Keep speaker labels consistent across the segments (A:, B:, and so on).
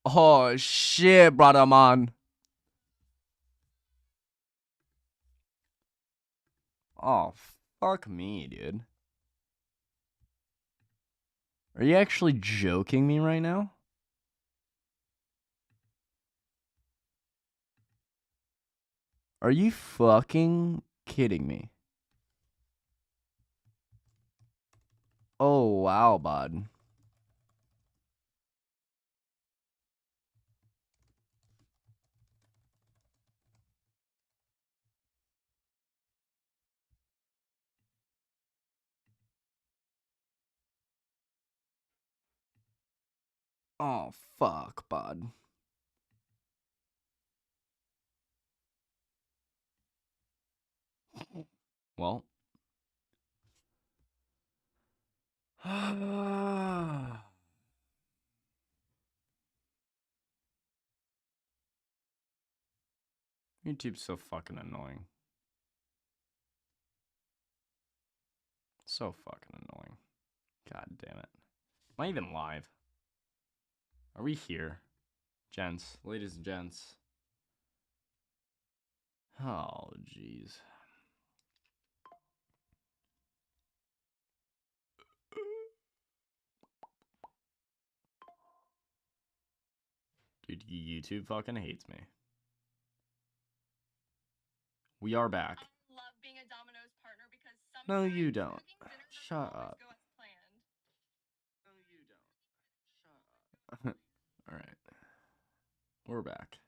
A: Oh shit, brother man. Oh, fuck me, dude. Are you actually joking me right now? Are you fucking kidding me? Oh, wow, bud. Oh, fuck, bud. Well. YouTube's so fucking annoying. So fucking annoying. God damn it. Am I even live? Are we here? Gents, ladies and gents. Oh, jeez. Dude, YouTube fucking hates me. We are back.
B: I love being a Domino's partner because
A: No, you don't. Shut up.
B: No,
A: you don't. Shut up. All right. We're back.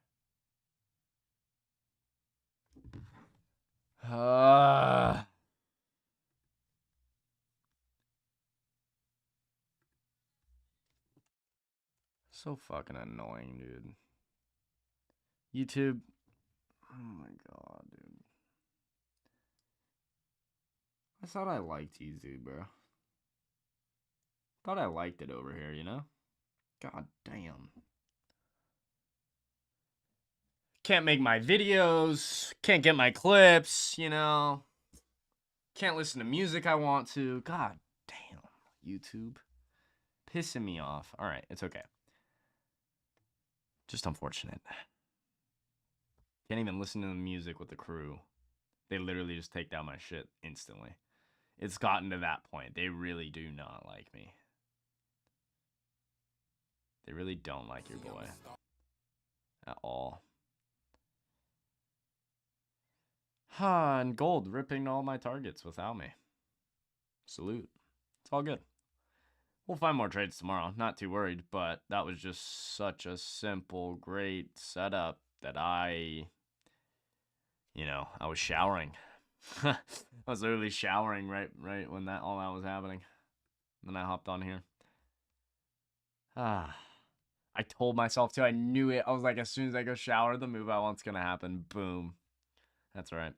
A: So fucking annoying, dude. YouTube. Oh my god, dude. I thought I liked YouTube, bro. Thought I liked it over here, you know? God damn. Can't make my videos. Can't get my clips, you know? Can't listen to music I want to. God damn. YouTube. Pissing me off. Alright, it's okay. Just unfortunate. Can't even listen to the music with the crew. They literally just take down my shit instantly. It's gotten to that point. They really do not like me. They really don't like your boy. At all. And gold ripping all my targets without me. Salute. It's all good. We'll find more trades tomorrow. Not too worried, but that was just such a simple, great setup that I was showering. I was literally showering right when all that was happening. Then I hopped on here. I told myself to. I knew it. I was like, as soon as I go shower, the move I want's gonna happen. Boom. That's right.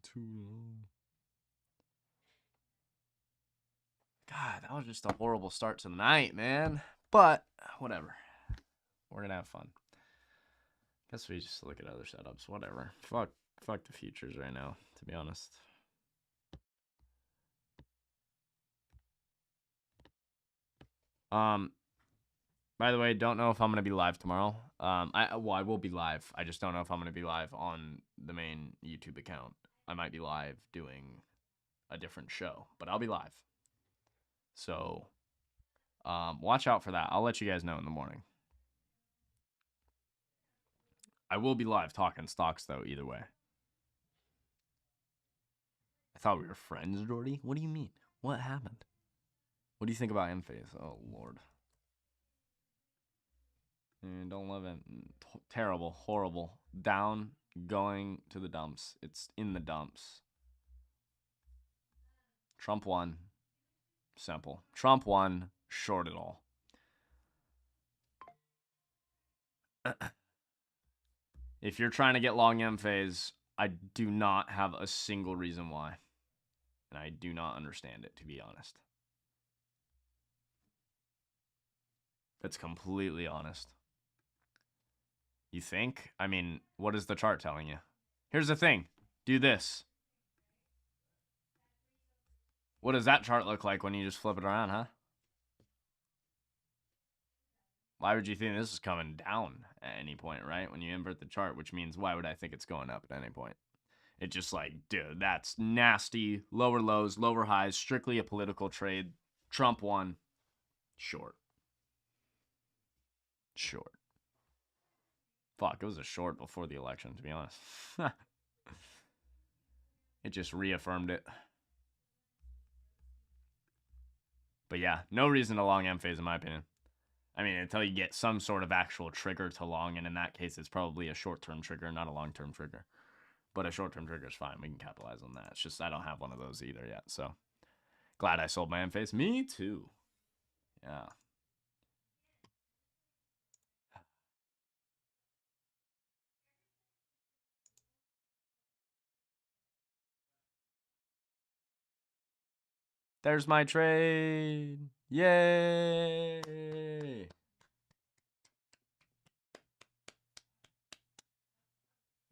A: Too long. God, that was just a horrible start to the night, man. But whatever. We're gonna have fun. Guess we just look at other setups. Whatever. Fuck the futures right now, to be honest. By the way, don't know if I'm gonna be live tomorrow. I will be live. I just don't know if I'm gonna be live on the main YouTube account. I might be live doing a different show, but I'll be live. So, watch out for that. I'll let you guys know in the morning. I will be live talking stocks though, either way. I thought we were friends, Jordy. What do you mean? What happened? What do you think about M-Phase? Oh, Lord. Don't love it. Terrible. Horrible. Down. Going to the dumps. It's in the dumps. Trump won. Simple. Trump won. Short it all. If you're trying to get long M-Phase, I do not have a single reason why. And I do not understand it, to be honest. That's completely honest. You think? I mean, what is the chart telling you? Here's the thing. Do this. What does that chart look like when you just flip it around, huh? Why would you think this is coming down at any point, right? When you invert the chart, which means why would I think it's going up at any point? It's just like, dude, that's nasty. Lower lows, lower highs, strictly a political trade. Trump won. Short. Short. Fuck, it was a short before the election, to be honest. It just reaffirmed it. But yeah, no reason to long M phase in my opinion. I mean, until you get some sort of actual trigger to long, and in that case, it's probably a short-term trigger, not a long-term trigger. But a short-term trigger is fine. We can capitalize on that. It's just I don't have one of those either yet, so glad I sold my M phase. Me too. Yeah. There's my trade. Yay!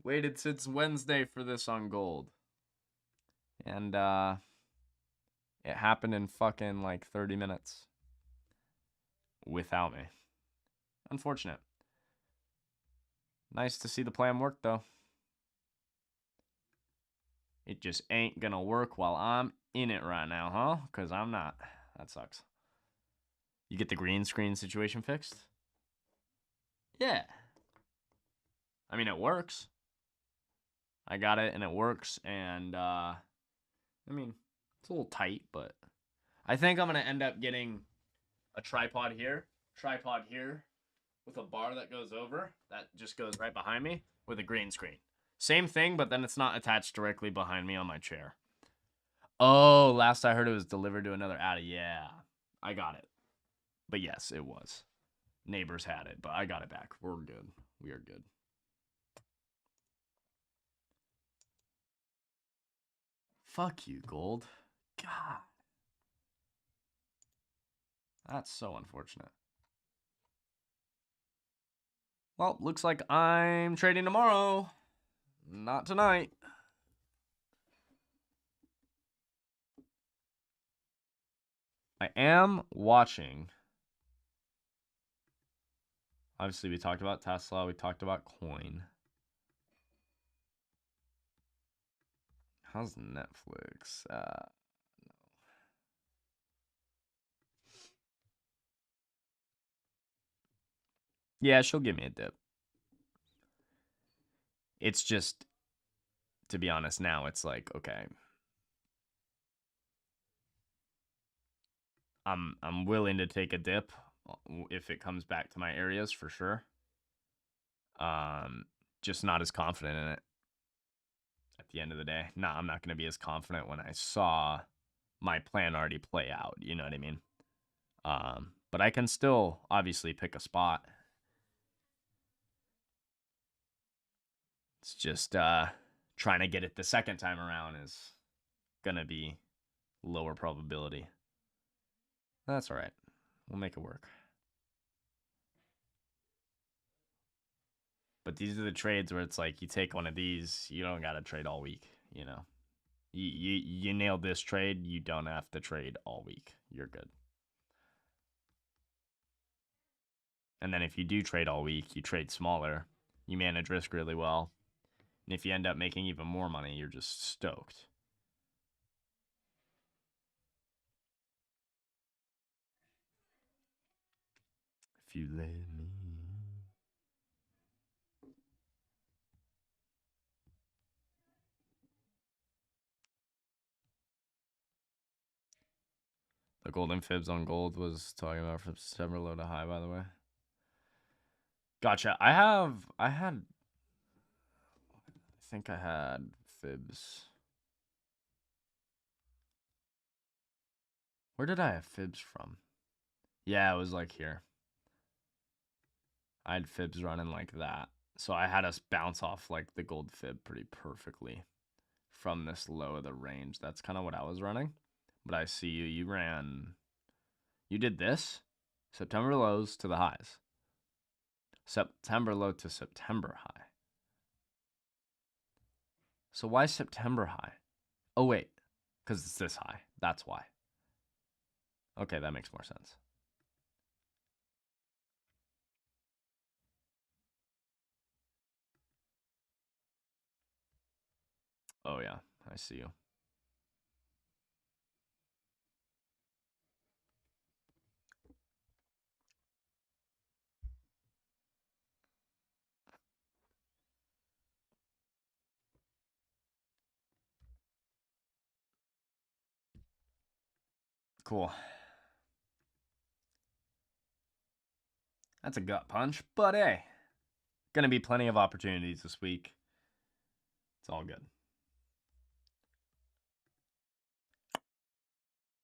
A: Waited since Wednesday for this on gold. And it happened in fucking like 30 minutes. Without me. Unfortunate. Nice to see the plan work though. It just ain't gonna work while I'm in it right now, huh? Because I'm not. That sucks. You get the green screen situation fixed? Yeah. I mean, it works. I got it and it works. And, I mean, it's a little tight, but I think I'm going to end up getting a tripod here, with a bar that goes over, that just goes right behind me, with a green screen. Same thing, but then it's not attached directly behind me on my chair. Oh, last I heard it was delivered to another addy. Yeah, I got it. But yes, it was. Neighbors had it, but I got it back. We're good. We are good. Fuck you, Gold. God. That's so unfortunate. Well, looks like I'm trading tomorrow. Not tonight. I am watching. Obviously, we talked about Tesla. We talked about Coin. How's Netflix? No. Yeah, she'll give me a dip. It's just, to be honest, now it's like, okay. I'm willing to take a dip if it comes back to my areas for sure. Just not as confident in it at the end of the day. No, I'm not going to be as confident when I saw my plan already play out. You know what I mean? But I can still obviously pick a spot. It's just trying to get it the second time around is going to be lower probability. That's all right. We'll make it work. But these are the trades where it's like you take one of these, you don't got to trade all week, you know. You nailed this trade, you don't have to trade all week. You're good. And then if you do trade all week, you trade smaller. You manage risk really well. And if you end up making even more money, you're just stoked. If you let me. The golden fibs on gold was talking about from September low to high, by the way. Gotcha. I think I had fibs. Where did I have fibs from? Yeah, it was like here. I had fibs running like that. So I had us bounce off like the gold fib pretty perfectly from this low of the range. That's kind of what I was running. But I see you did this, September lows to the highs. September low to September high. So why September high? Oh, wait. Because it's this high. That's why. Okay, that makes more sense. Oh, yeah. I see you. Cool. That's a gut punch, but hey, gonna be plenty of opportunities this week. It's all good.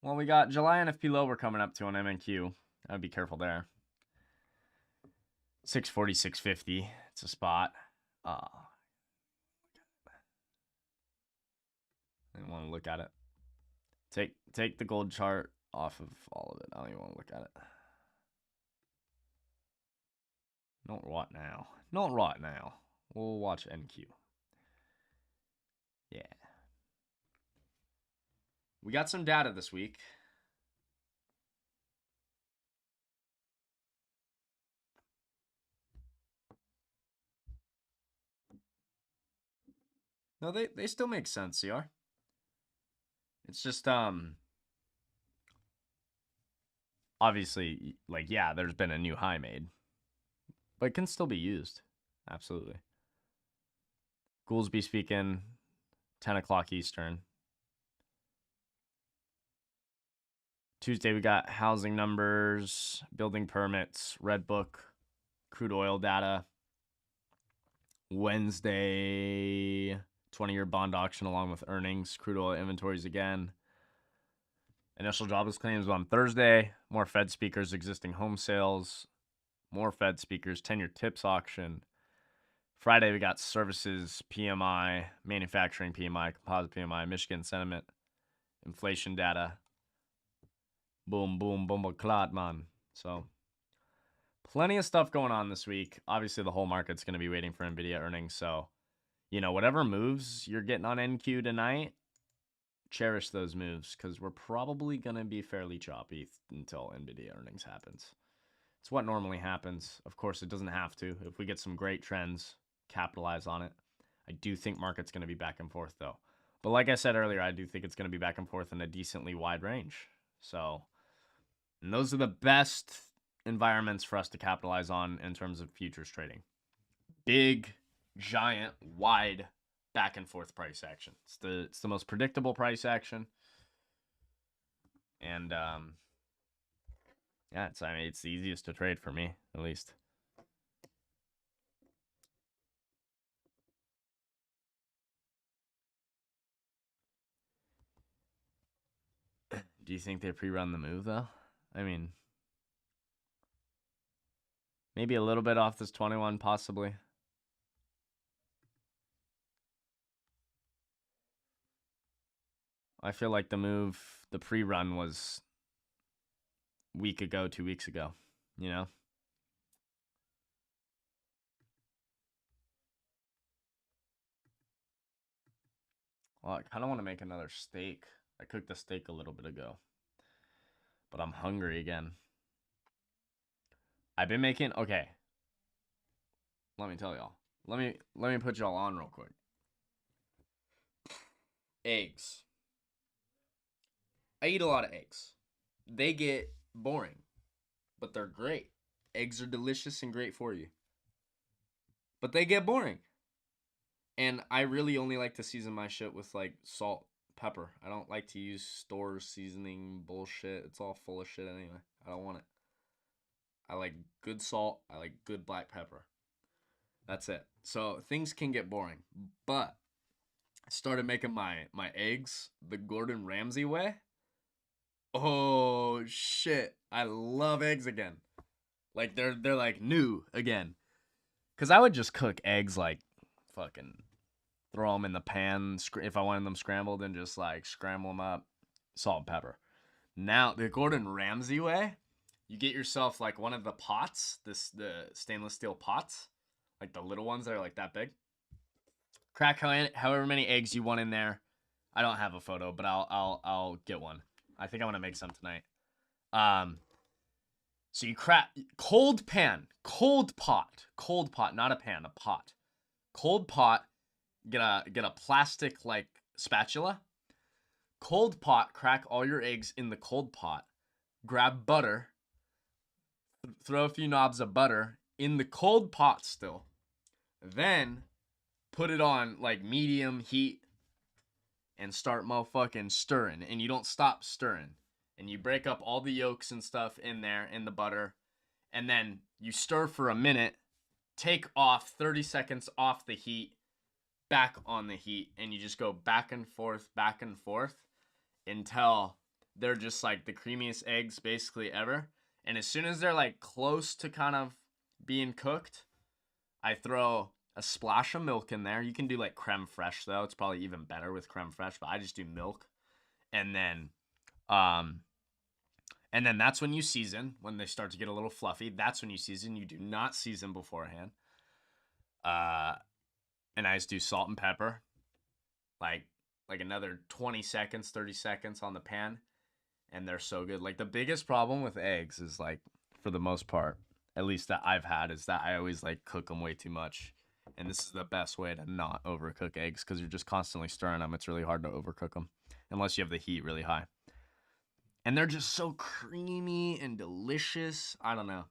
A: Well, we got July NFP low we're coming up to on MNQ. I'd be careful there. 640, 650. It's a spot. I don't want to look at it. Take the gold chart off of all of it. I don't even want to look at it. Not right now. Not right now. We'll watch NQ. Yeah. We got some data this week. No, they still make sense, CR. It's just obviously, like, yeah, there's been a new high made, but it can still be used. Absolutely. Goolsby speaking, 10 o'clock Eastern. Tuesday, we got housing numbers, building permits, Red Book, crude oil data. Wednesday, 20-year bond auction along with earnings, crude oil inventories again. Initial jobless claims on Thursday. More Fed speakers, existing home sales. More Fed speakers, 10-year tips auction. Friday, we got services PMI, manufacturing PMI, composite PMI, Michigan sentiment, inflation data. Boom, boom, boom, clot, man. So, plenty of stuff going on this week. Obviously, the whole market's going to be waiting for NVIDIA earnings. So, whatever moves you're getting on NQ tonight, cherish those moves because we're probably going to be fairly choppy until NVIDIA earnings happens. It's what normally happens. Of course, it doesn't have to. If we get some great trends, capitalize on it. I do think market's going to be back and forth, though. But like I said earlier, I do think it's going to be back and forth in a decently wide range. So, and those are the best environments for us to capitalize on in terms of futures trading. Big, giant, wide back and forth price action. It's the most predictable price action. And yeah, it's the easiest to trade for me, at least. Do you think they pre-run the move though? I mean, maybe a little bit off this 21, possibly. I feel like the pre-run was week ago, 2 weeks ago, Well, I kind of want to make another steak. I cooked the steak a little bit ago, but I'm hungry again. I've been making, okay. Let me tell y'all. Let me put y'all on real quick. Eggs. I eat a lot of eggs. They get boring, but they're great. Eggs are delicious and great for you. But they get boring. And I really only like to season my shit with like salt, pepper. I don't like to use store seasoning bullshit. It's all full of shit anyway. I don't want it. I like good salt. I like good black pepper. That's it. So things can get boring. But I started making my eggs the Gordon Ramsay way. Oh shit. I love eggs again. Like they're like new again. Cause I would just cook eggs like fucking throw them in the pan if I wanted them scrambled and just like scramble them up, salt and pepper. Now the Gordon Ramsay way, you get yourself like one of the pots, the stainless steel pots, like the little ones that are like that big. Crack however many eggs you want in there. I don't have a photo, but I'll get one. I think I want to make some tonight. So you crack cold pan, cold pot, not a pan, a pot. Cold pot, get a plastic like spatula. Cold pot, crack all your eggs in the cold pot. Grab butter, throw a few knobs of butter in the cold pot still. Then put it on like medium heat and start motherfucking stirring. And you don't stop stirring. And you break up all the yolks and stuff in there in the butter. And then you stir for a minute, take off 30 seconds off the heat, back on the heat, and you just go back and forth until they're just like the creamiest eggs basically ever. And as soon as they're like close to kind of being cooked, I throw a splash of milk in there. You can do like creme fraiche though. It's probably even better with creme fraiche, but I just do milk. And then that's when you season. When they start to get a little fluffy, that's when you season. You do not season beforehand. And I just do salt and pepper. Like another 20 seconds, 30 seconds on the pan. And they're so good. Like the biggest problem with eggs is like, for the most part, at least that I've had, is that I always like cook them way too much. And this is the best way to not overcook eggs because you're just constantly stirring them. It's really hard to overcook them unless you have the heat really high. And they're just so creamy and delicious. I don't know.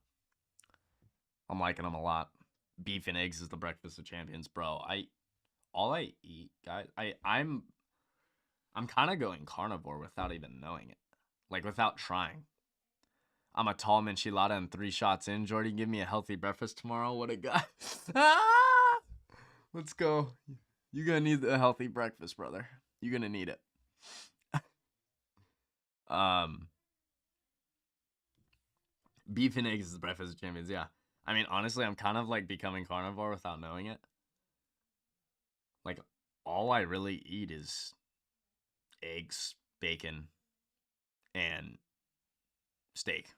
A: I'm liking them a lot. Beef and eggs is the breakfast of champions, bro. All I eat, guys, I'm kind of going carnivore without even knowing it. Like without trying. I'm a tall enchilada and 3 shots in. Jordy, give me a healthy breakfast tomorrow. What a guy. Let's go. You're going to need a healthy breakfast, brother. You're going to need it. Beef and eggs is the breakfast of champions. Yeah. I mean, honestly, I'm kind of like becoming carnivore without knowing it. Like, all I really eat is eggs, bacon, and steak.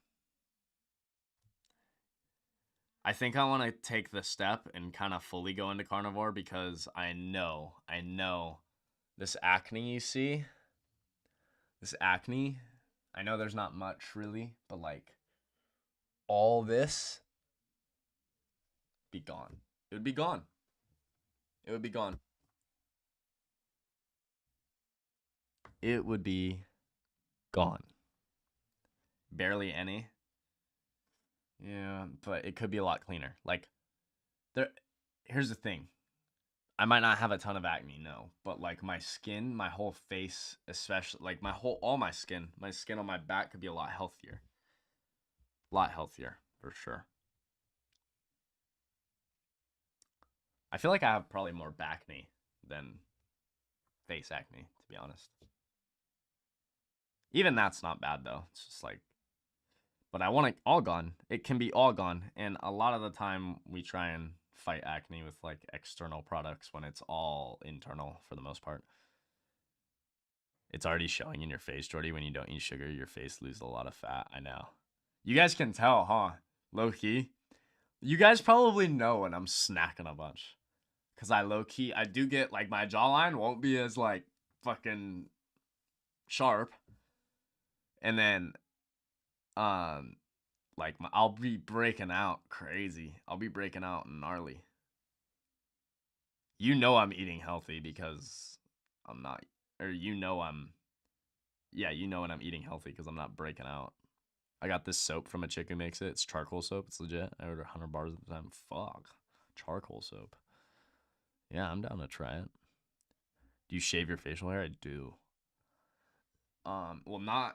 A: I think I want to take the step and kind of fully go into carnivore because I know this acne you see, I know there's not much really, but like all this be gone. It would be gone. It would be gone. It would be gone. Barely any. Yeah, but it could be a lot cleaner. Like, here's the thing. I might not have a ton of acne, no, but like my skin, my whole face, especially like all my skin on my back could be a lot healthier. A lot healthier, for sure. I feel like I have probably more back acne than face acne, to be honest. Even that's not bad though. It's just like, but I want it all gone. It can be all gone. And a lot of the time we try and fight acne with like external products when it's all internal for the most part. It's already showing in your face, Jordy. When you don't eat sugar, your face loses a lot of fat. I know. You guys can tell, huh? Low key. You guys probably know when I'm snacking a bunch. Because I do get like my jawline won't be as like fucking sharp. And then like I'll be breaking out crazy. I'll be breaking out gnarly. You know I'm eating healthy because I'm not, or you know when I'm eating healthy because I'm not breaking out. I got this soap from a chick who makes it. It's charcoal soap. It's legit. I order 100 bars at the time. Fuck. Charcoal soap. Yeah, I'm down to try it. Do you shave your facial hair? I do. Well,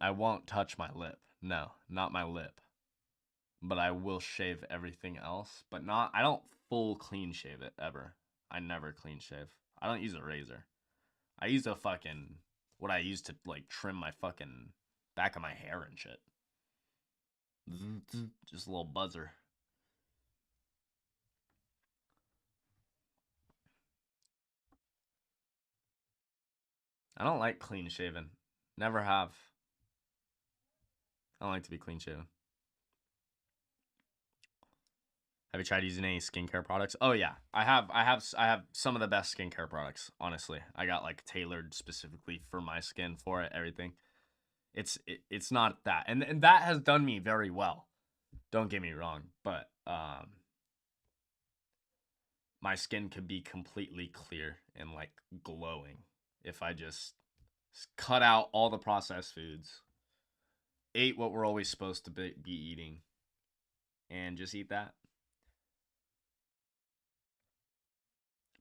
A: I won't touch my lip. No, not my lip. But I will shave everything else. But I don't full clean shave it ever. I never clean shave. I don't use a razor. I use what I use to like trim my fucking back of my hair and shit. Just a little buzzer. I don't like clean shaven. Never have. I don't like to be clean shaven. Have you tried using any skincare products? Oh yeah, I have some of the best skincare products. Honestly, I got like tailored specifically for my skin for it. Everything. It's not that, and that has done me very well. Don't get me wrong, but my skin could be completely clear and like glowing if I just cut out all the processed foods, ate what we're always supposed to be eating, and just eat that.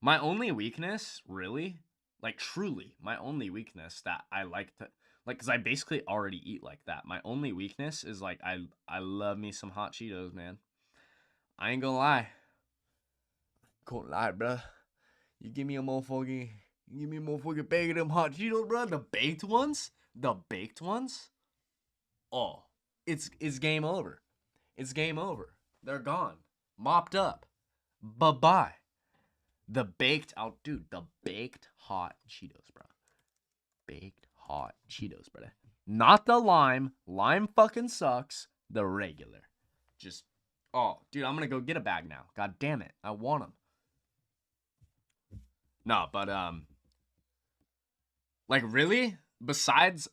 A: My only weakness, really, like truly, my only weakness that I like to like cuz I basically already eat like that. My only weakness is like I love me some hot Cheetos, man. I ain't gonna lie. Can't lie, bruh. You give me a motherfucking bag of them hot Cheetos, bruh. The baked ones? The baked ones? Oh, it's game over. It's game over. They're gone. Mopped up. Bye-bye. The baked out, dude. The baked hot Cheetos, bro. Baked hot Cheetos, brother. Not the lime. Lime fucking sucks. The regular. Just, oh, dude, I'm gonna go get a bag now. God damn it, I want them. No, but like really, besides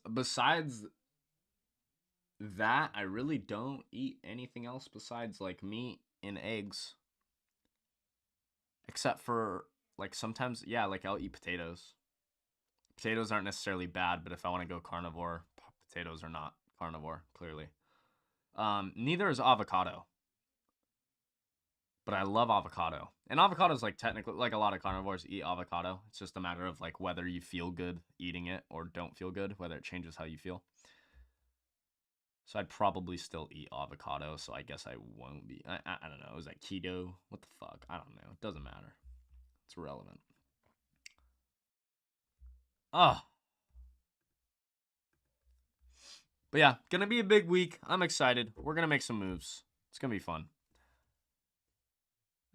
A: that, I really don't eat anything else besides like meat and eggs. Except for like sometimes, yeah, like I'll eat potatoes. Potatoes aren't necessarily bad, but if I want to go carnivore, potatoes are not carnivore, clearly. Neither is avocado. But I love avocado. And avocado is like technically like a lot of carnivores eat avocado. It's just a matter of like whether you feel good eating it or don't feel good, whether it changes how you feel. So I'd probably still eat avocado, so I guess I won't be. I don't know. Is that keto? What the fuck? I don't know. It doesn't matter. It's irrelevant. Oh. But yeah, gonna be a big week. I'm excited. We're gonna make some moves. It's gonna be fun.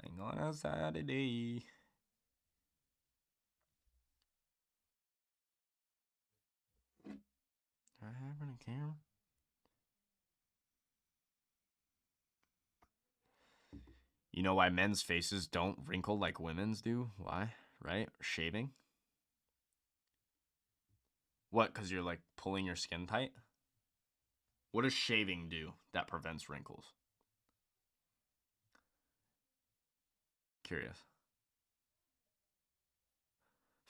A: Hang on a Saturday. Do I have it on camera? You know why men's faces don't wrinkle like women's do? Why? Right? Shaving? What? Because you're like pulling your skin tight? What does shaving do that prevents wrinkles? Curious.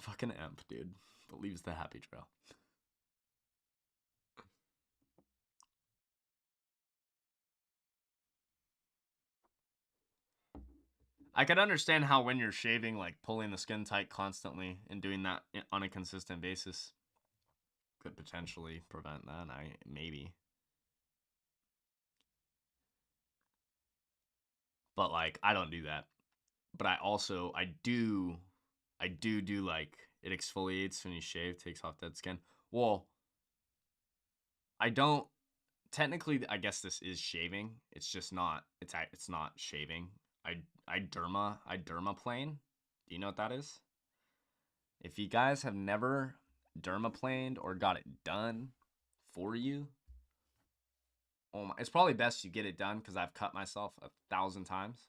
A: Fucking emp, dude. Believes the happy trail. I could understand how when you're shaving, like pulling the skin tight constantly and doing that on a consistent basis could potentially prevent that. Maybe. But like I don't do that. But I do like it exfoliates when you shave, takes off dead skin. Well, I don't technically I guess this is shaving. It's just not it's not shaving. I dermaplane. Do you know what that is? If you guys have never dermaplaned or got it done for you, oh my, it's probably best you get it done because I've cut myself 1,000 times.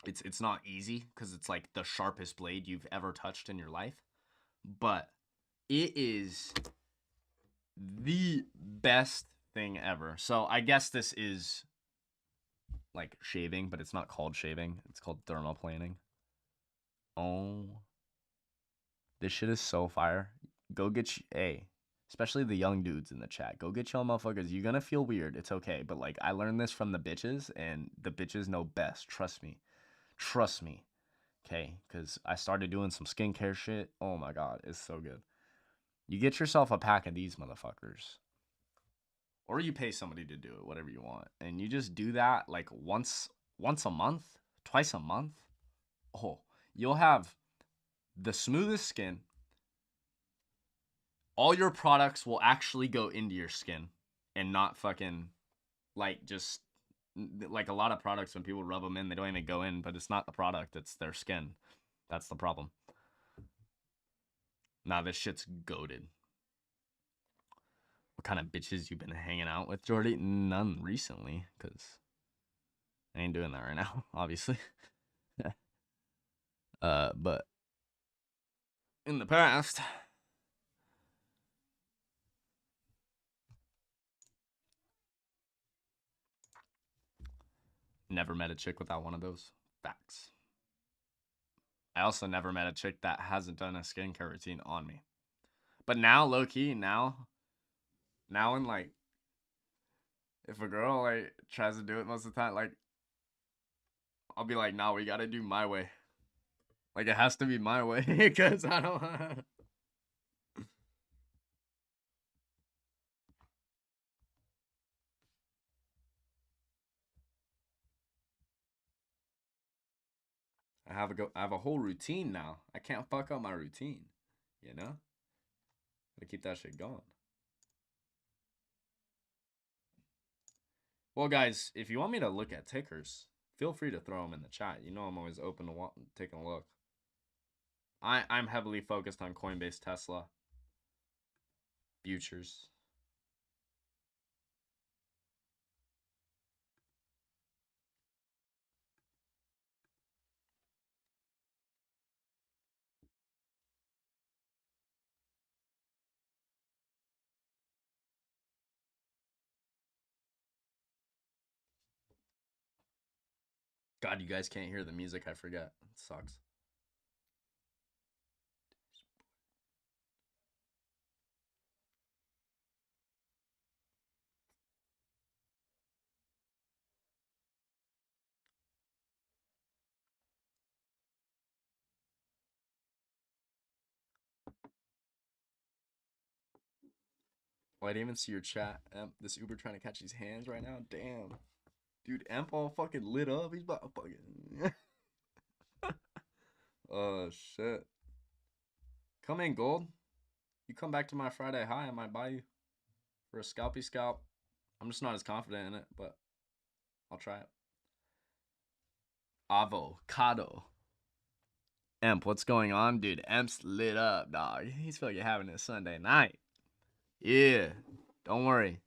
A: It's not easy because it's like the sharpest blade you've ever touched in your life, but it is the best thing ever. So I guess this is like shaving, but it's not called shaving. It's called dermaplaning. Oh, this shit is so fire. Go get especially the young dudes in the chat. Go get y'all motherfuckers. You're gonna feel weird. It's okay. But like I learned this from the bitches, and the bitches know best. Trust me. Trust me. Okay? Because I started doing some skincare shit. Oh my god, it's so good. You get yourself a pack of these motherfuckers. Or you pay somebody to do it, whatever you want. And you just do that like once a month, twice a month. Oh, you'll have the smoothest skin. All your products will actually go into your skin and not fucking like just like a lot of products when people rub them in, they don't even go in, but it's not the product, it's their skin. That's the problem. Nah, this shit's goated. What kind of bitches you been hanging out with, Jordy? None recently, because I ain't doing that right now, obviously. But in the past, never met a chick without one of those. Facts. I also never met a chick that hasn't done a skincare routine on me. But now, low key, now in like, if a girl like tries to do it most of the time, like, I'll be like, nah, we gotta do my way. Like, it has to be my way, because I don't. I have a whole routine now. I can't fuck up my routine, you know? Gotta keep that shit going. Well, guys, if you want me to look at tickers, feel free to throw them in the chat. You know I'm always open to taking a look. I'm heavily focused on Coinbase, Tesla, futures. God, you guys can't hear the music. I forget. It sucks. Well, I didn't even see your chat. This Uber trying to catch these hands right now. Damn. Dude, Emp all fucking lit up. He's about to fucking. Oh, shit. Come in, Gold. You come back to my Friday high, I might buy you for a scalpy scalp. I'm just not as confident in it, but I'll try it. Avocado. Emp, what's going on? Dude, Emp's lit up, dog. He's fucking having a Sunday night. Yeah. Don't worry.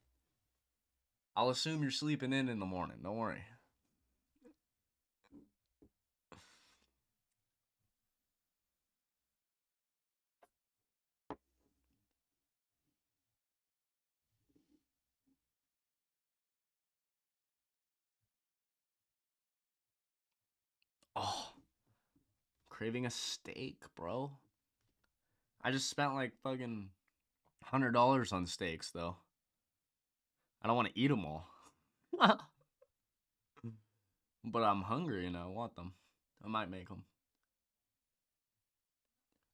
A: I'll assume you're sleeping in the morning. Don't worry. Oh, craving a steak, bro. I just spent like fucking $100 on steaks, though. I don't want to eat them all. But I'm hungry and I want them. I might make them.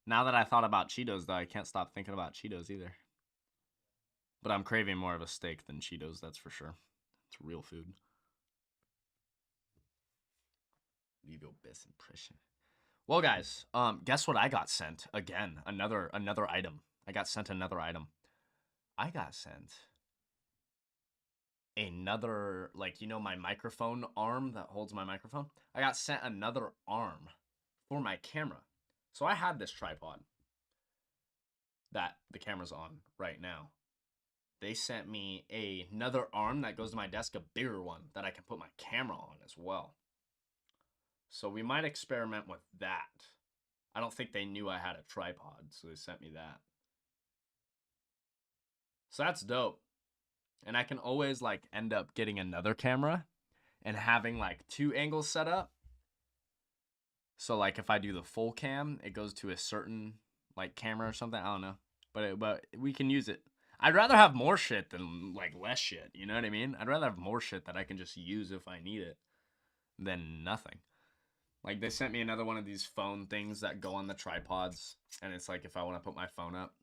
A: Now that I thought about Cheetos, though, I can't stop thinking about Cheetos either. But I'm craving more of a steak than Cheetos, that's for sure. It's real food. Leave your best impression. Well, guys, guess what I got sent? Again, another item. I got sent another item. I got sent another, like, you know, my microphone arm that holds my microphone? I got sent another arm for my camera. So I had this tripod that the camera's on right now. They sent me another arm that goes to my desk, a bigger one that I can put my camera on as well. So we might experiment with that. I don't think they knew I had a tripod, so they sent me that. So that's dope. And I can always like end up getting another camera and having like two angles set up. So like if I do the full cam, it goes to a certain like camera or something. I don't know. But we can use it. I'd rather have more shit than like less shit. You know what I mean? I'd rather have more shit that I can just use if I need it than nothing. Like they sent me another one of these phone things that go on the tripods, and it's like if I want to put my phone up.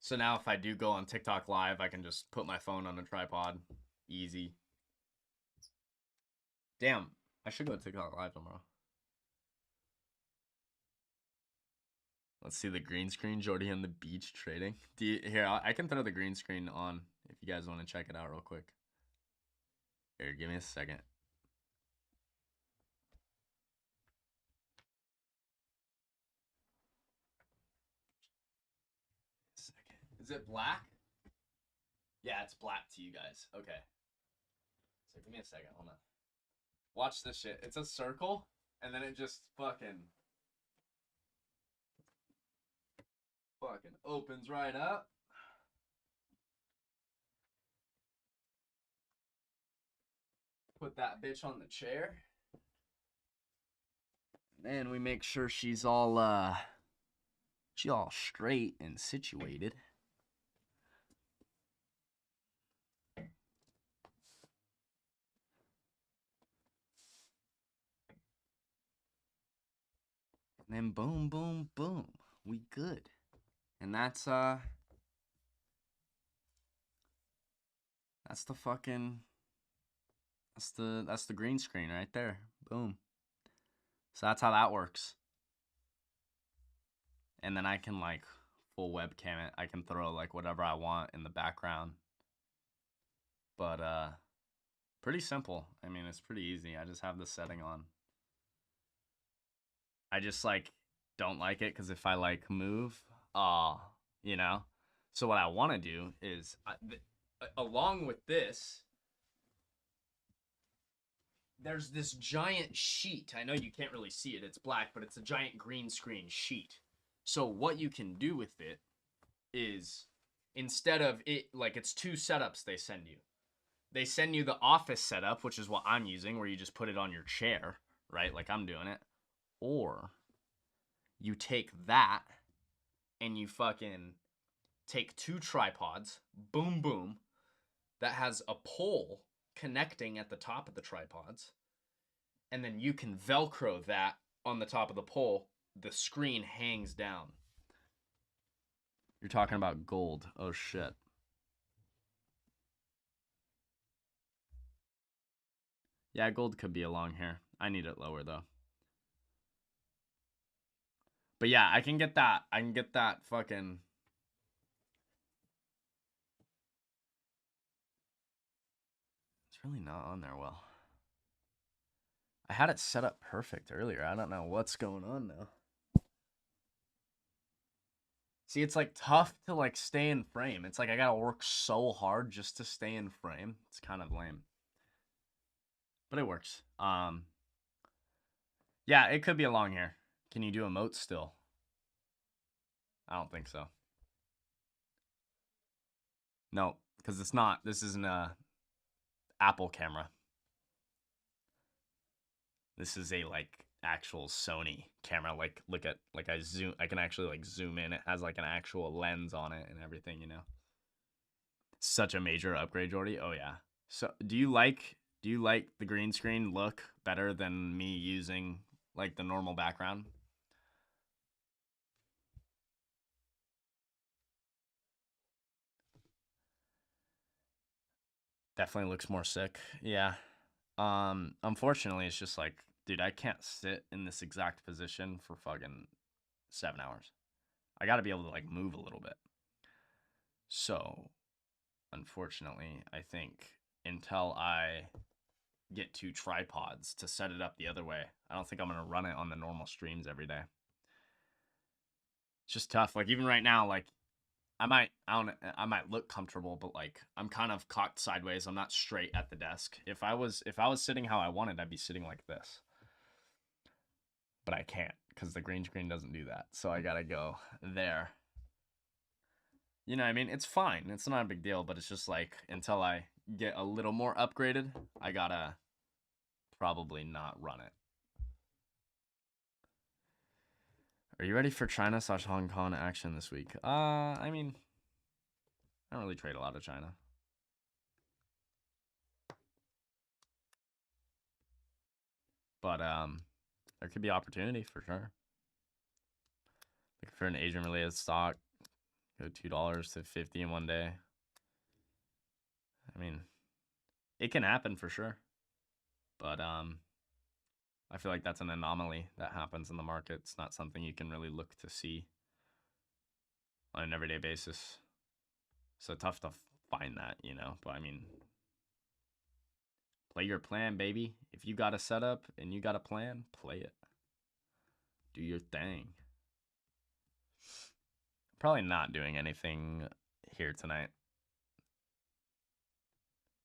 A: So now if I do go on TikTok Live, I can just put my phone on a tripod. Easy. Damn, I should go to TikTok Live tomorrow. Let's see the green screen. Jordy on the beach trading. Here, I can throw the green screen on if you guys want to check it out real quick. Here, give me a second. Is it black? Yeah, it's black to you guys. Okay. So give me a second. Hold on. Watch this shit. It's a circle, and then it just fucking opens right up. Put that bitch on the chair. And then we make sure she's all straight and situated. And then boom, boom, boom. We good. And that's the fucking that's the green screen right there. Boom. So that's how that works. And then I can like full webcam it. I can throw like whatever I want in the background. But pretty simple. I mean, it's pretty easy. I just have the setting on. I just like don't like it because if I like move, you know. So what I want to do is, along with this, there's this giant sheet. I know you can't really see it; it's black, but it's a giant green screen sheet. So what you can do with it is, instead of it, like it's two setups they send you. They send you the office setup, which is what I'm using, where you just put it on your chair, right? Like I'm doing it. Or you take that and you fucking take two tripods, boom, boom, that has a pole connecting at the top of the tripods, and then you can Velcro that on the top of the pole. The screen hangs down. You're talking about gold. Oh, shit. Yeah, gold could be along here. I need it lower, though. But yeah, I can get that. I can get that fucking... It's really not on there well. I had it set up perfect earlier. I don't know what's going on now. See, it's like tough to like stay in frame. It's like I gotta work so hard just to stay in frame. It's kind of lame. But it works. Yeah, it could be along here. Can you do emotes still? I don't think so. No, because it's not. This isn't a Apple camera. This is a like actual Sony camera. Like look at like I can actually like zoom in. It has like an actual lens on it and everything, you know. Such a major upgrade, Jordy. Oh yeah. So do you like the green screen look better than me using like the normal background? Definitely looks more sick. Yeah. Unfortunately it's just like, dude, I can't sit in this exact position for fucking 7 hours. I got to be able to like move a little bit. So, unfortunately, I think until I get two tripods to set it up the other way, I don't think I'm going to run it on the normal streams every day. It's just tough. Like even right now, like I might look comfortable, but like I'm kind of cocked sideways. I'm not straight at the desk. If I was sitting how I wanted, I'd be sitting like this. But I can't because the green screen doesn't do that. So I gotta go there. You know what I mean? It's fine. It's not a big deal, but it's just like until I get a little more upgraded, I gotta probably not run it. Are you ready for China/Hong Kong action this week? I mean, I don't really trade a lot of China. But there could be opportunity for sure. Looking for an Asian related stock, go $2 to 50 in one day. I mean, it can happen for sure. But I feel like that's an anomaly that happens in the market. It's not something you can really look to see on an everyday basis. So tough to find that, you know. But I mean, play your plan, baby. If you got a setup and you got a plan, play it. Do your thing. Probably not doing anything here tonight.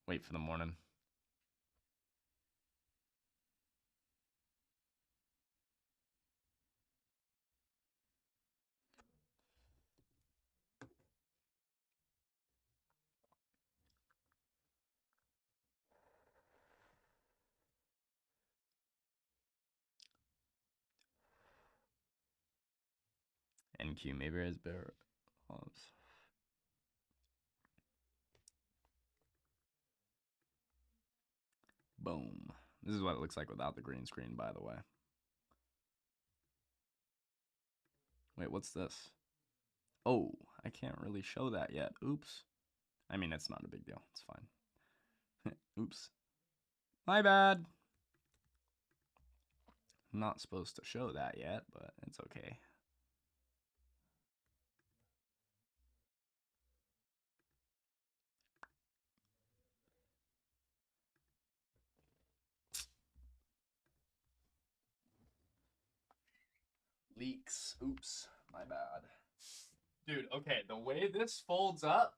A: Wait for the morning. NQ maybe as bear. Boom. This is what it looks like without the green screen, by the way. Wait, what's this? Oh, I can't really show that yet. Oops. I mean, it's not a big deal. It's fine. Oops. My bad. I'm not supposed to show that yet, but it's okay. Leaks. Oops. My bad. Dude, okay, the way this folds up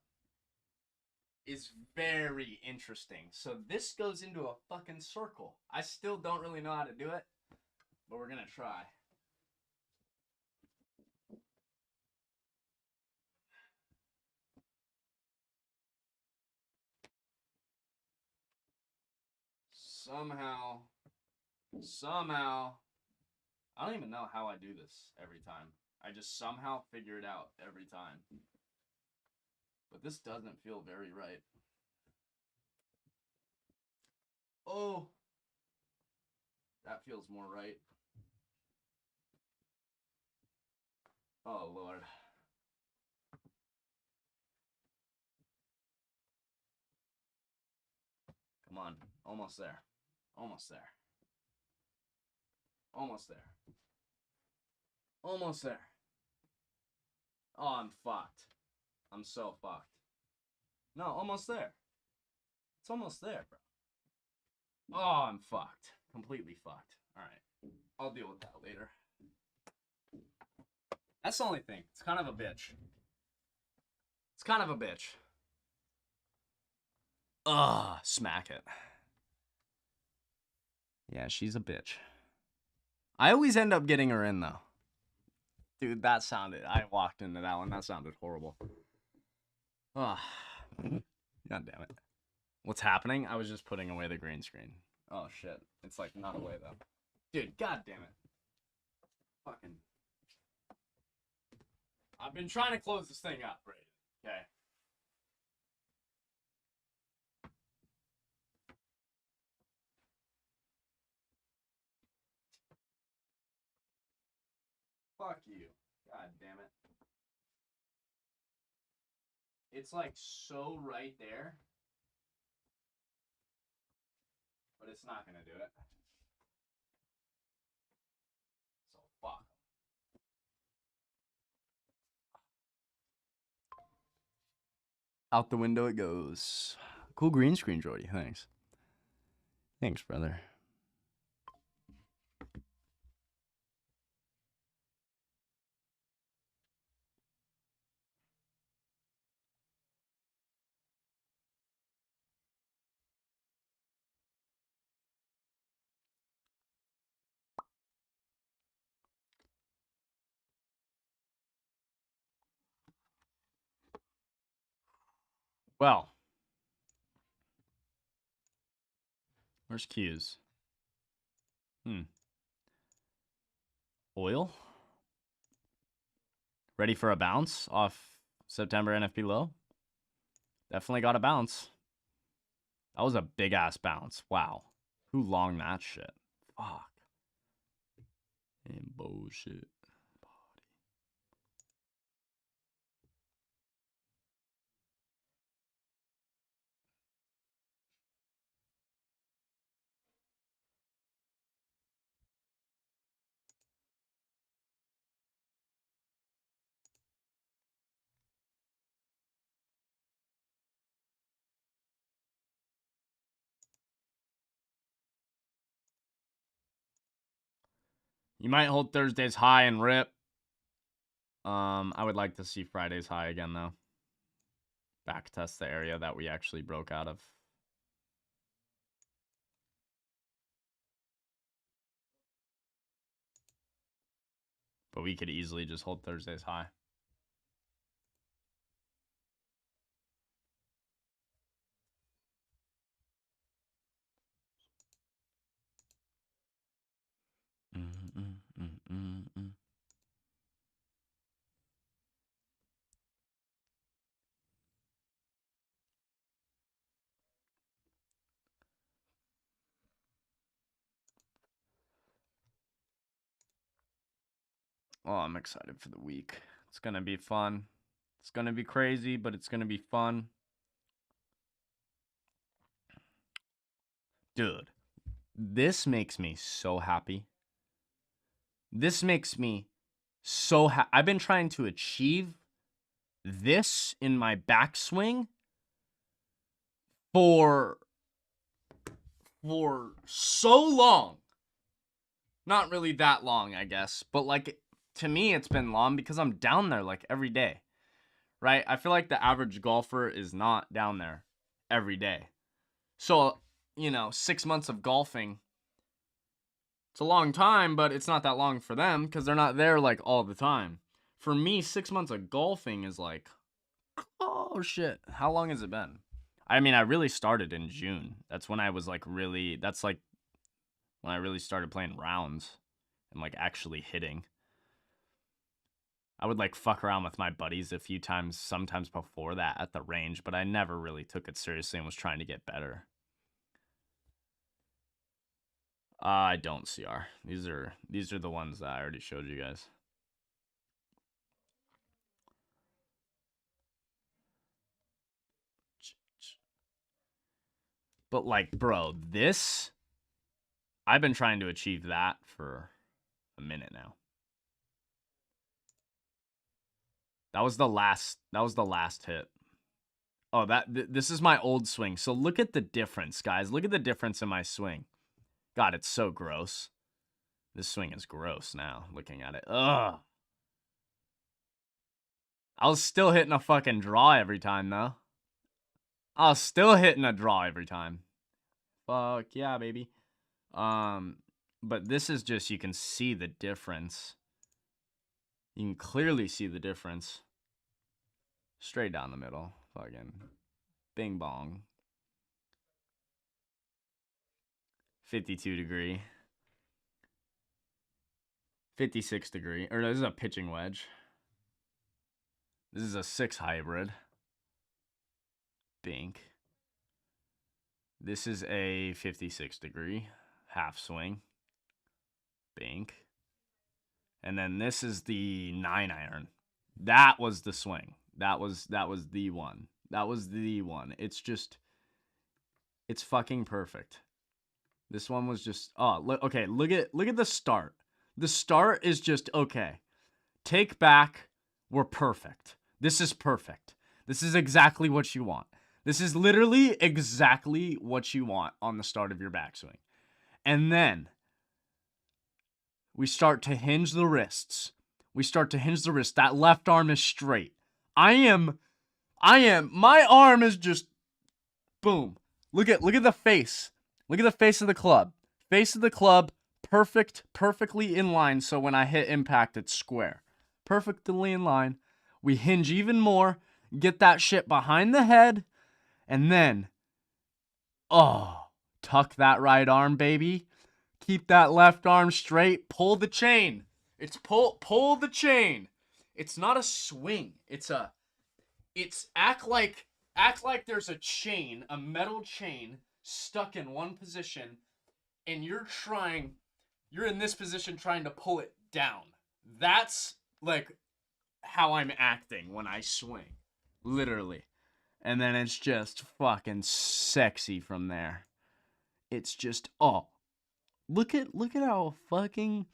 A: is very interesting. So this goes into a fucking circle. I still don't really know how to do it, but we're gonna try. Somehow, I don't even know how I do this every time. I just somehow figure it out every time. But this doesn't feel very right. Oh, that feels more right. Oh, Lord. Come on. Almost there. Almost there. Almost there. Almost there. Oh, I'm fucked. I'm so fucked. No, almost there. It's almost there, bro. Oh, I'm fucked. Completely fucked. Alright. I'll deal with that later. That's the only thing. It's kind of a bitch. It's kind of a bitch. Ugh, smack it. Yeah, she's a bitch. I always end up getting her in, though. Dude, that sounded... I walked into that one. That sounded horrible. Ugh. God damn it. What's happening? I was just putting away the green screen. Oh, shit. It's, like, not away, though. Dude, god damn it. Fucking... I've been trying to close this thing up, right? Okay. Fuck you. God damn it. It's like so right there. But it's not gonna do it. So fuck. Out the window it goes. Cool green screen, Jordy. Thanks. Thanks, brother. Well. Where's Q's? Oil? Ready for a bounce off September NFP low? Definitely got a bounce. That was a big ass bounce. Wow. Who long that shit? Fuck. And bullshit. You might hold Thursday's high and rip. I would like to see Friday's high again, though. Back test the area that we actually broke out of. But we could easily just hold Thursday's high. Oh, I'm excited for the week. It's going to be fun. It's going to be crazy, but it's going to be fun. Dude, this makes me so happy. This makes me so happy. I've been trying to achieve this in my backswing for so long. Not really that long, I guess, but like to me it's been long because I'm down there like every day. Right? I feel like the average golfer is not down there every day. So, 6 months of golfing, it's a long time, but it's not that long for them because they're not there like all the time. For me, 6 months of golfing is like, oh shit. How long has it been? I mean, I really started in June. That's when I was like that's like when I really started playing rounds and like actually hitting. I would like fuck around with my buddies a few times, sometimes before that at the range, but I never really took it seriously and was trying to get better. I don't CR. These are the ones that I already showed you guys. But like, bro, this I've been trying to achieve that for a minute now. That was the last hit. Oh, this is my old swing. So look at the difference, guys. Look at the difference in my swing. God, it's so gross. This swing is gross now, looking at it. Ugh. I was still hitting a fucking draw every time, though. I was still hitting a draw every time. Fuck yeah, baby. But this is just, you can see the difference. You can clearly see the difference. Straight down the middle. Fucking bing bong. 52 degree. 56 degree. Or this is a pitching wedge. This is a 6 hybrid. Bink. This is a 56 degree half swing. Bink. And then this is the 9 iron. That was the swing. That was the one. That was the one. It's fucking perfect. This one was just, okay, look at the start. The start is just, okay. Take back, we're perfect. This is perfect. This is exactly what you want. This is literally exactly what you want on the start of your backswing. And then we start to hinge the wrists. That left arm is straight. My arm is just, boom. Look at the face. Look at the face of the club. Face of the club, perfectly in line. So when I hit impact, it's square. Perfectly in line. We hinge even more. Get that shit behind the head. And then, tuck that right arm, baby. Keep that left arm straight. Pull the chain. It's pull the chain. It's not a swing. It's act like there's a chain, a metal chain stuck in one position, and you're in this position trying to pull it down. That's like how I'm acting when I swing. Literally. And then it's just fucking sexy from there. It's just, look at how fucking,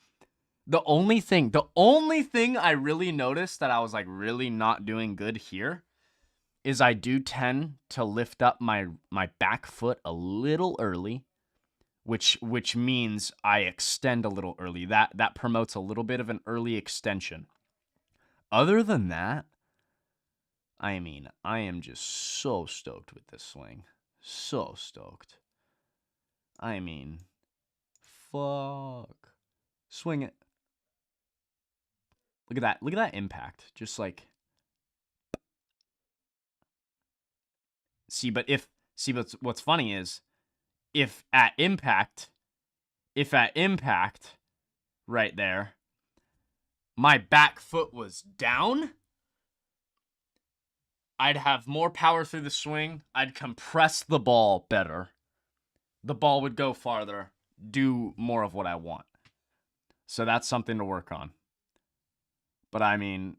A: the only thing I really noticed that I was like really not doing good here is I do tend to lift up my back foot a little early, which means I extend a little early. That promotes a little bit of an early extension. Other than that, I mean, I am just so stoked with this swing. So stoked. I mean, fuck. Swing it. Look at that. Look at that impact. Just like, see, but what's funny is if at impact right there, my back foot was down, I'd have more power through the swing. I'd compress the ball better. The ball would go farther, do more of what I want. So that's something to work on. But I mean,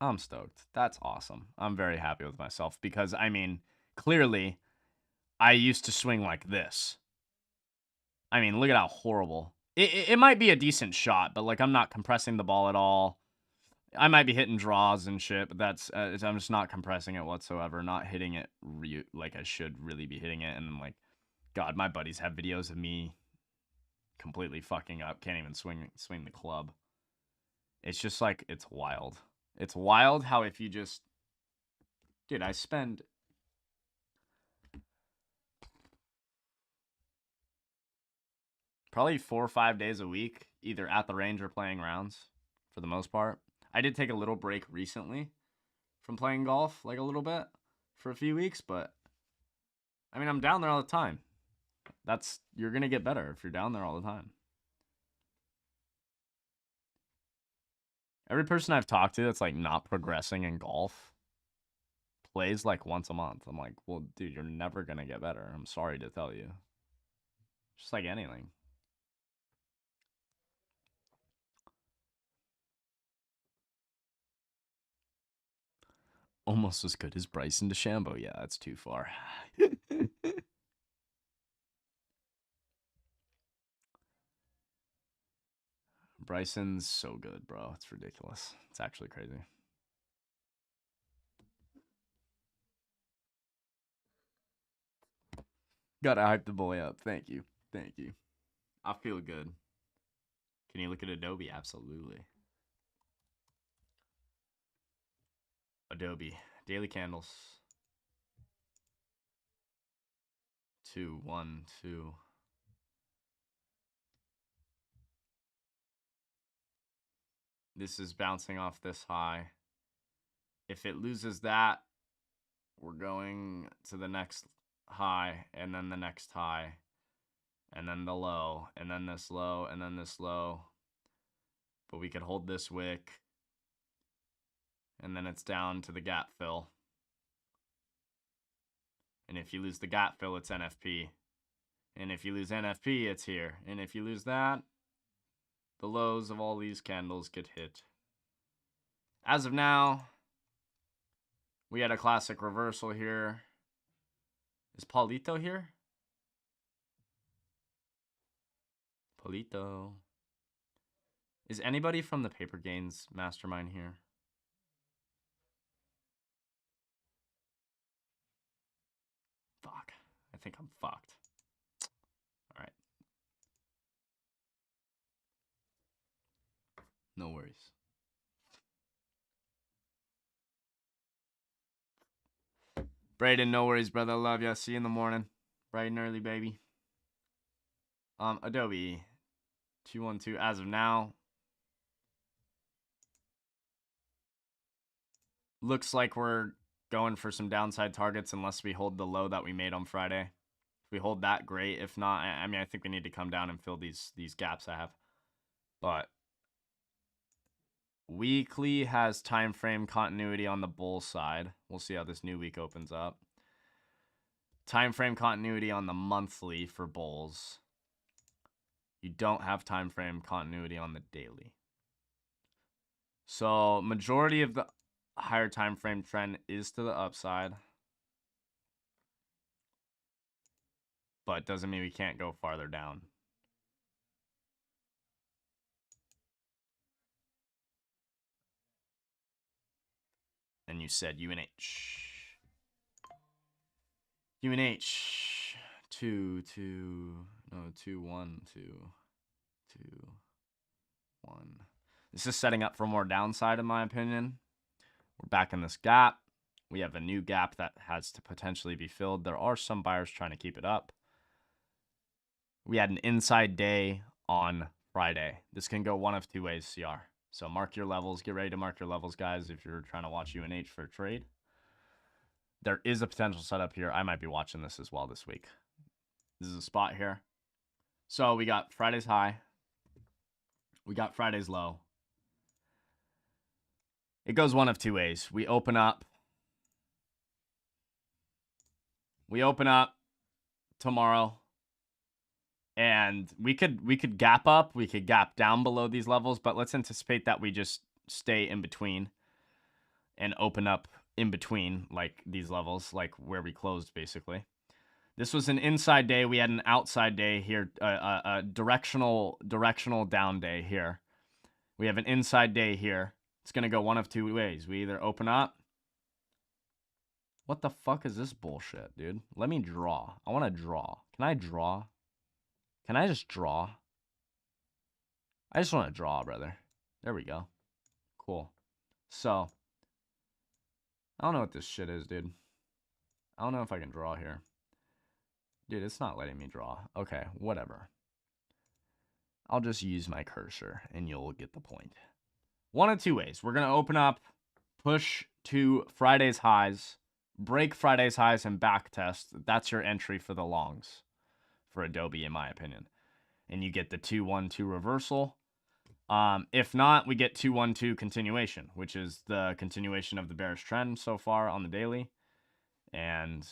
A: I'm stoked. That's awesome. I'm very happy with myself because, I mean, clearly I used to swing like this. I mean, look at how horrible. It might be a decent shot, but like I'm not compressing the ball at all. I might be hitting draws and shit, but that's I'm just not compressing it whatsoever. Not hitting it like I should really be hitting it. And like, God, my buddies have videos of me completely fucking up. Can't even swing the club. It's just like, it's wild. It's wild how if you just, dude, I spend probably 4 or 5 days a week either at the range or playing rounds for the most part. I did take a little break recently from playing golf, like a little bit for a few weeks, but I mean, I'm down there all the time. You're going to get better if you're down there all the time. Every person I've talked to that's like not progressing in golf plays like once a month. I'm like, well, dude, you're never going to get better. I'm sorry to tell you. Just like anything. Almost as good as Bryson DeChambeau. Yeah, that's too far. Bryson's so good, bro. It's ridiculous. It's actually crazy. Gotta hype the boy up. Thank you. Thank you. I feel good. Can you look at Adobe? Absolutely. Adobe. Daily candles. 2, 1, 2. This is bouncing off this high. If it loses that, we're going to the next high, and then the next high, and then the low, and then this low, and then this low. But we could hold this wick, and then it's down to the gap fill. And if you lose the gap fill, it's NFP. And if you lose NFP, it's here. And if you lose that, the lows of all these candles get hit. As of now, we had a classic reversal here. Is Paulito here? Paulito. Is anybody from the Paper Gains Mastermind here? Fuck. I think I'm fucked. All right. No worries. Brayden, no worries, brother. I love ya. See you in the morning. Bright and early, baby. Adobe 212 as of now. Looks like we're going for some downside targets unless we hold the low that we made on Friday. If we hold that, great. If not, I mean, I think we need to come down and fill these gaps I have. But weekly has time frame continuity on the bull side. We'll see how this new week opens up. Time frame continuity on the monthly for bulls. You don't have time frame continuity on the daily. So majority of the higher time frame trend is to the upside. But doesn't mean we can't go farther down. And you said UNH. UNH 2 1 2 2 1. This is setting up for more downside in my opinion. We're back in this gap. We have a new gap that has to potentially be filled. There are some buyers trying to keep it up. We had an inside day on Friday. This can go one of two ways, CR. So mark your levels. Get ready to mark your levels, guys, if you're trying to watch UNH for a trade. There is a potential setup here. I might be watching this as well this week. This is a spot here. So we got Friday's high. We got Friday's low. It goes one of two ways. We open up tomorrow, and we could gap up, we could gap down below these levels, but let's anticipate that we just stay in between and open up in between, like these levels, like where we closed basically. This was an inside day. We had an outside day here, a directional down day here. We have an inside day here. It's gonna go one of two ways. We either open up. What the fuck is this bullshit, dude? Let me draw. I want to draw. Can I draw? Can I just draw? I just want to draw, brother. There we go. Cool. So, I don't know what this shit is, dude. I don't know if I can draw here. Dude, it's not letting me draw. Okay, whatever. I'll just use my cursor, and you'll get the point. One of two ways. We're going to open up, push to Friday's highs, break Friday's highs, and back test. That's your entry for the longs for Adobe, in my opinion. And you get the 2-1-2 reversal. If not, we get 2-1-2 continuation, which is the continuation of the bearish trend so far on the daily. And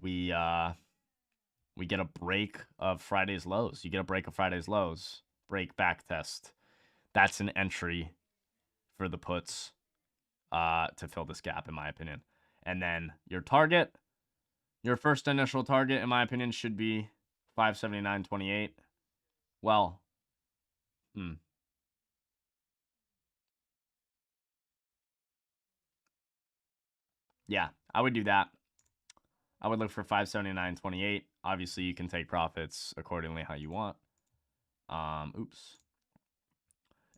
A: we get a break of Friday's lows. You get a break of Friday's lows, break back test. That's an entry for the puts to fill this gap, in my opinion. And then your target, your first initial target, in my opinion, should be 579.28. Well, yeah, I would do that. I would look for 579.28. Obviously, you can take profits accordingly how you want. Oops.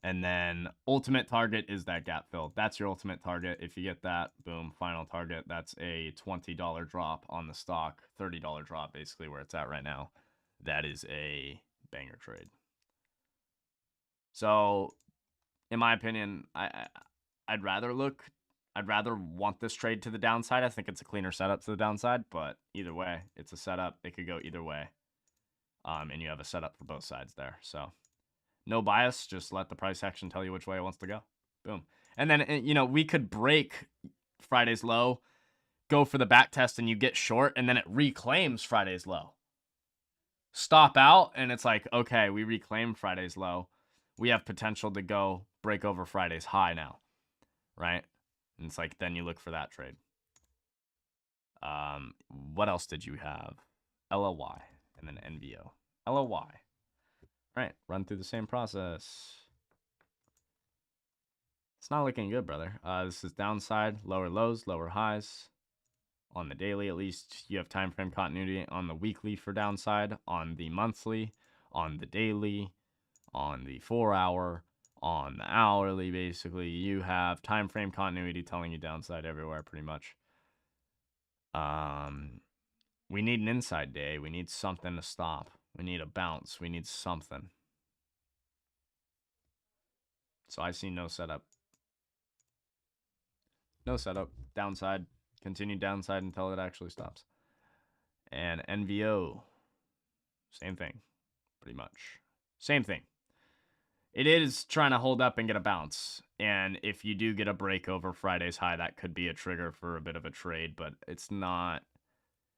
A: And then ultimate target is that gap fill. That's your ultimate target. If you get that, boom, final target. That's a $20 drop on the stock, $30 drop, basically where it's at right now. That is a banger trade. So, in my opinion, I'd rather want this trade to the downside. I think it's a cleaner setup to the downside, but either way, it's a setup. It could go either way. And you have a setup for both sides there. So, no bias. Just let the price action tell you which way it wants to go. Boom. And then, we could break Friday's low, go for the back test, and you get short, and then it reclaims Friday's low. Stop out, and it's like, okay, we reclaim Friday's low. We have potential to go break over Friday's high now, right? And it's like, then you look for that trade. What else did you have? LLY and then NVO. LLY. Right, run through the same process. It's not looking good, brother. This is downside, lower lows, lower highs. On the daily, at least, you have time frame continuity on the weekly for downside, on the monthly, on the daily, on the 4-hour, on the hourly, basically. You have time frame continuity telling you downside everywhere, pretty much. We need an inside day. We need something to stop. We need a bounce. We need something. So I see no setup. No setup. Downside. Continue downside until it actually stops. And NVO. Same thing. Pretty much. Same thing. It is trying to hold up and get a bounce. And if you do get a break over Friday's high, that could be a trigger for a bit of a trade. But it's not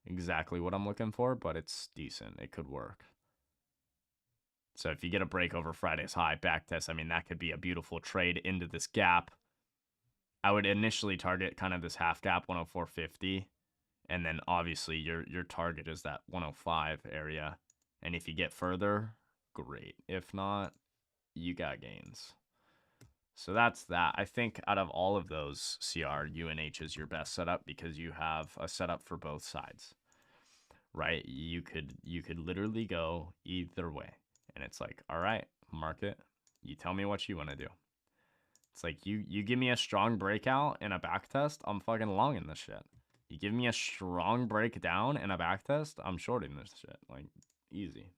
A: exactly what I'm looking for, but it's decent. It could work. So if you get a break over Friday's high, back test, I mean, that could be a beautiful trade into this gap. I would initially target kind of this half gap, 104.50. And then obviously your target is that 105 area. And if you get further, great. If not, you got gains. So that's that. I think out of all of those, CR, UNH is your best setup because you have a setup for both sides, right? You could literally go either way. And it's like, all right, market, you tell me what you want to do. It's like, you give me a strong breakout and a back test, I'm fucking long in this shit. You give me a strong breakdown and a back test, I'm shorting this shit. Like, easy.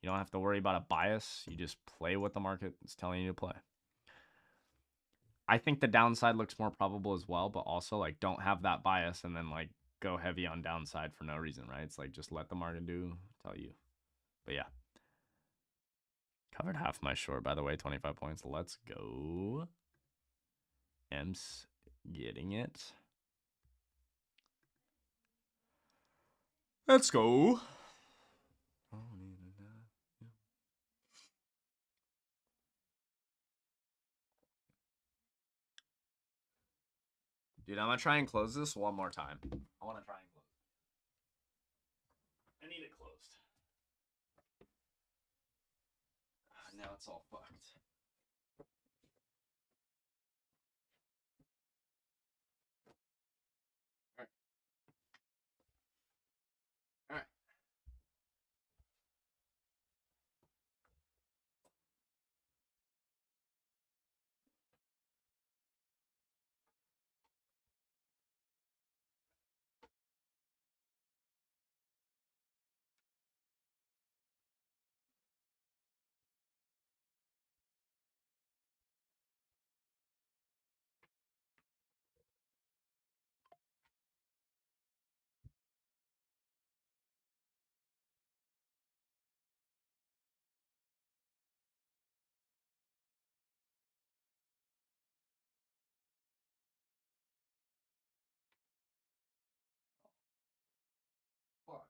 A: You don't have to worry about a bias. You just play what the market is telling you to play. I think the downside looks more probable as well, but also like don't have that bias and then like go heavy on downside for no reason, right? It's like just let the market tell you. But yeah. Covered half my short, by the way, 25 points. Let's go. Em's getting it. Let's go. Dude, I'm gonna try and close this one more time. I wanna try and close it. I need it closed. Now it's all fucked. Alright. Alright. Fuck.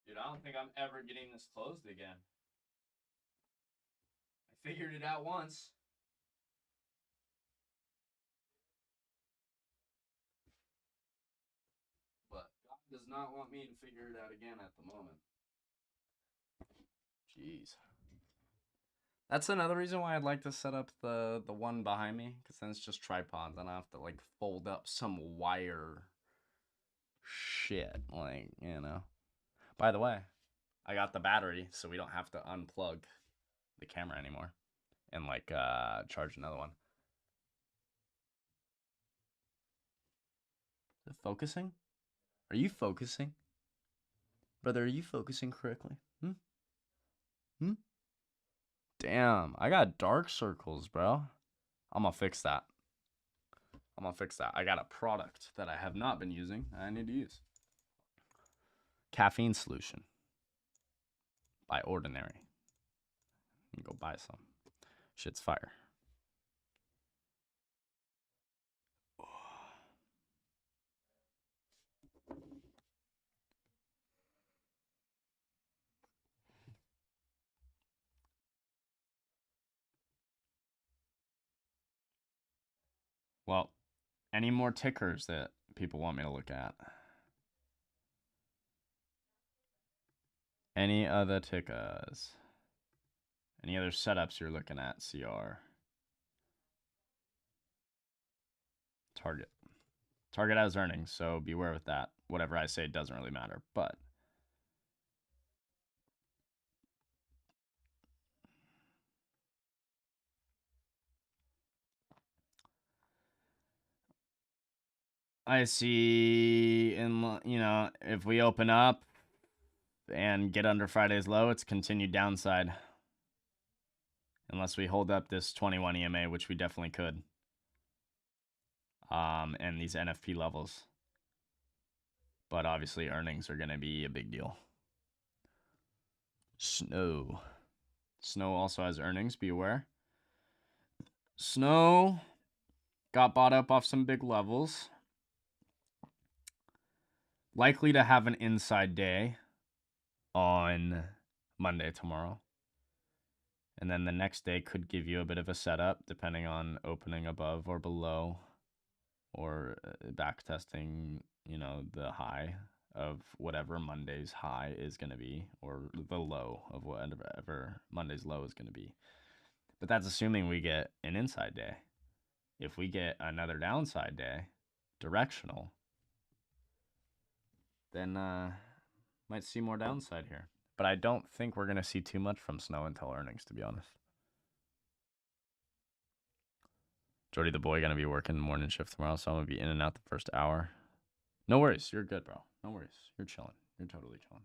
A: Dude, I don't think I'm ever getting this closed again. I figured it out once. But God does not want me to figure it out again at the moment. Jeez. That's another reason why I'd like to set up the one behind me, because then it's just tripods, and I have to like fold up some wire shit, like, you know. By the way, I got the battery, so we don't have to unplug the camera anymore and like charge another one. Is it focusing? Are you focusing? Brother, are you focusing correctly? Hmm? Damn, I got dark circles, bro. I'm gonna fix that. I got a product that I have not been using. I need to use. Caffeine solution by Ordinary. You can go buy some. Shit's fire. Well, any more tickers that people want me to look at? Any other tickers? Any other setups you're looking at, CR? Target. Target has earnings, so beware with that. Whatever I say doesn't really matter, but I see, if we open up and get under Friday's low, it's continued downside. Unless we hold up this 21 EMA, which we definitely could. And these NFP levels. But obviously earnings are going to be a big deal. Snow also has earnings, be aware. Snow got bought up off some big levels. Likely to have an inside day on Monday tomorrow. And then the next day could give you a bit of a setup depending on opening above or below or back testing, the high of whatever Monday's high is going to be, or the low of whatever Monday's low is going to be. But that's assuming we get an inside day. If we get another downside day, directional, then might see more downside here. But I don't think we're going to see too much from snow until earnings, to be honest. Jordy the boy going to be working morning shift tomorrow, so I'm going to be in and out the first hour. No worries. You're good, bro. No worries. You're chilling. You're totally chilling.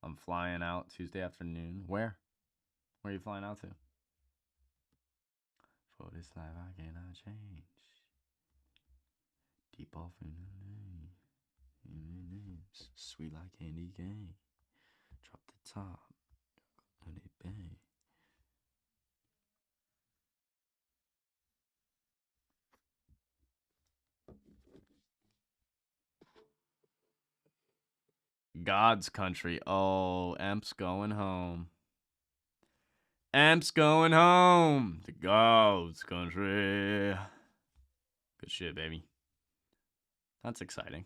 A: I'm flying out Tuesday afternoon. Where? Where are you flying out to? For this life I cannot change. Deep off in the name. Sweet like candy cane. Drop the top. Let it bang. God's country. Oh, Emp's going home. Emp's going home to God's country. Good shit, baby. That's exciting.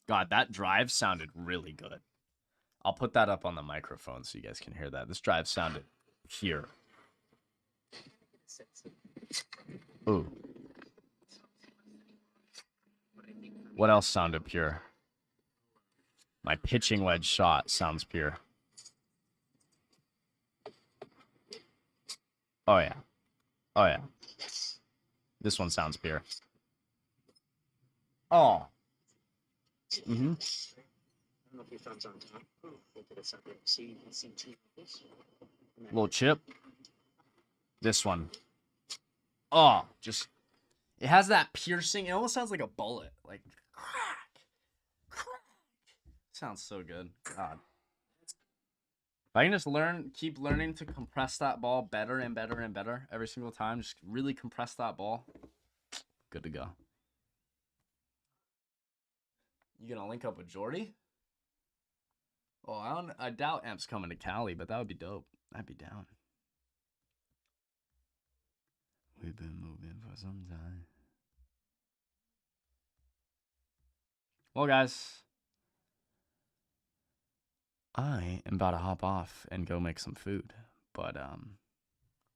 A: God, that drive sounded really good. I'll put that up on the microphone so you guys can hear that. This drive sounded pure. Ooh. What else sounded pure? My pitching wedge shot sounds pure. Oh, yeah. Oh, yeah. This one sounds pure. Oh. Mm-hmm. Little chip. This one. Oh, just... It has that piercing. It almost sounds like a bullet. Like, crack. Crack. Sounds so good. God. If I can just keep learning to compress that ball better and better and better every single time, just really compress that ball, good to go. You gonna link up with Jordy? Oh, I doubt Emp's coming to Cali, but that would be dope. I'd be down. We've been moving for some time. Well, guys, I am about to hop off and go make some food, but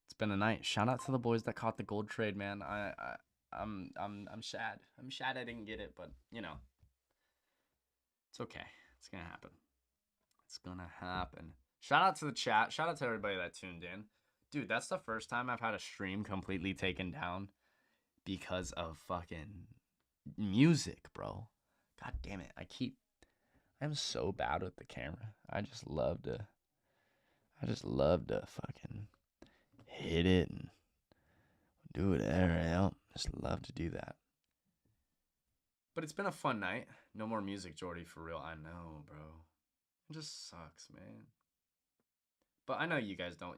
A: it's been a night. Shout out to the boys that caught the gold trade, man. I'm sad. I'm sad I didn't get it, but you know, it's okay. It's gonna happen. It's gonna happen. Shout out to the chat. Shout out to everybody that tuned in. Dude, that's the first time I've had a stream completely taken down because of fucking music, bro. God damn it. I'm so bad with the camera. I just love to fucking hit it and do whatever else. Just love to do that. But it's been a fun night. No more music, Jordy, for real. I know, bro. It just sucks, man. But I know you guys don't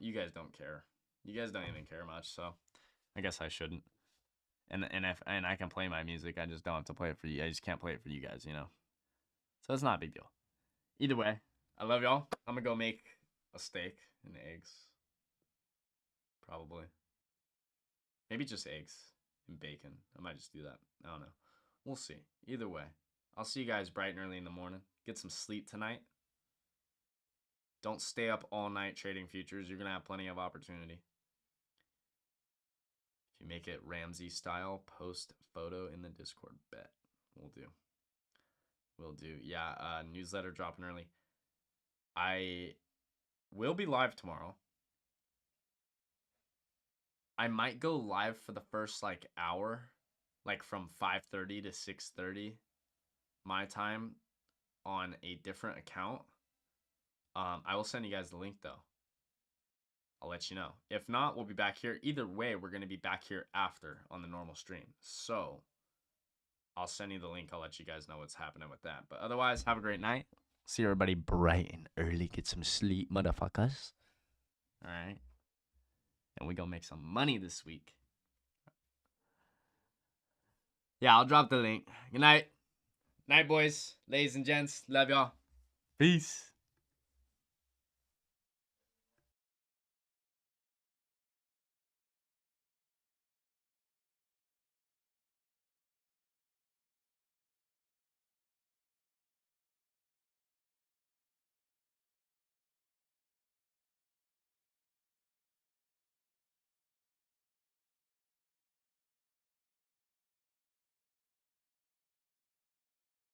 A: care. You guys don't even care much, so I guess I shouldn't. And I can play my music, I just don't have to play it for you. I just can't play it for you guys, you know. So it's not a big deal. Either way, I love y'all. I'm gonna go make a steak and eggs. Probably. Maybe just eggs and bacon. I might just do that. I don't know. We'll see. Either way, I'll see you guys bright and early in the morning. Get some sleep tonight. Don't stay up all night trading futures. You're going to have plenty of opportunity. If you make it Ramsey style, post photo in the Discord. Bet. We'll do. We'll do. Yeah, newsletter dropping early. I will be live tomorrow. I might go live for the first like hour, like from 5:30 to 6:30 my time on a different account. I will send you guys the link though. I'll let you know. If not, we'll be back here. Either way, we're going to be back here after on the normal stream. So I'll send you the link. I'll let you guys know what's happening with that. But otherwise, have a great night. See everybody bright and early. Get some sleep, motherfuckers. All right. And we gonna make some money this week. Yeah, I'll drop the link. Good night. Night, boys, ladies and gents. Love y'all. Peace.